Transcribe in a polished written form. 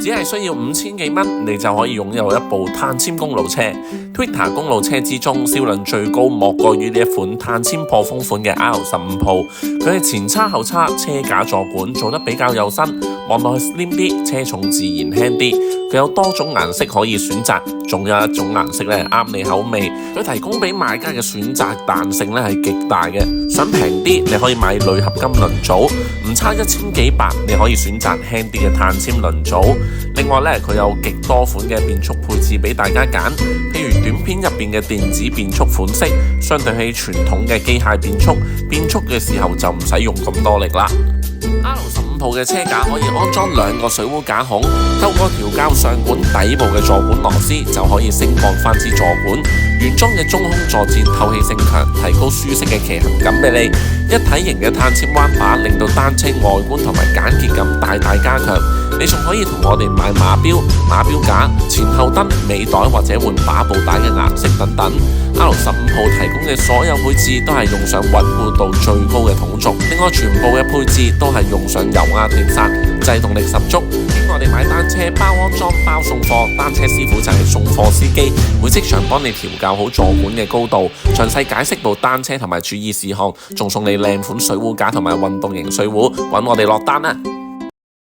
只係需要5000幾蚊，你就可以擁有一部碳纖公路車。Toyota 公路車之中，銷量最高莫過於呢一款碳纖破風款嘅 R15 Pro。佢係前叉後叉，車架座管做得比較幼身，望落去 slim 啲，車重自然輕啲。佢有多種顏色可以選擇，仲有一種顏色咧啱你口味。佢提供俾買家嘅選擇彈性咧係極大嘅。想平啲，你可以買鋁合金輪組，唔差1000幾百，你可以選擇輕啲嘅碳纖輪組。另外咧，佢有極多款嘅變速配置俾大家揀，譬如短片入邊嘅電子變速款式，相對起傳統嘅機械變速嘅時候就唔使用咁多力啦。R15 Pro嘅車架可以安裝2個水壺架孔，透過調校上管底部嘅座管螺絲就可以升降翻支座管。原裝嘅中空坐墊透氣性強，提高舒適嘅騎行感俾你。一體型嘅碳纖彎把令到單車外觀同埋簡潔感大大加強。你仲可以同我哋買馬錶架、前後燈、尾袋或者換把布帶嘅顏色等等。R15 Pro提供嘅所有配置都係用上穩固度最高嘅統軸，另外全部嘅配置都係用上油壓碟剎，制動力十足。經我哋買單車包安裝包送貨，單車師傅就係送貨司機，會即場幫你調校好座管嘅高度，詳細解釋部單車同埋注意事項，仲送你靚款水壺架同埋運動型水壺，揾我哋落單啦！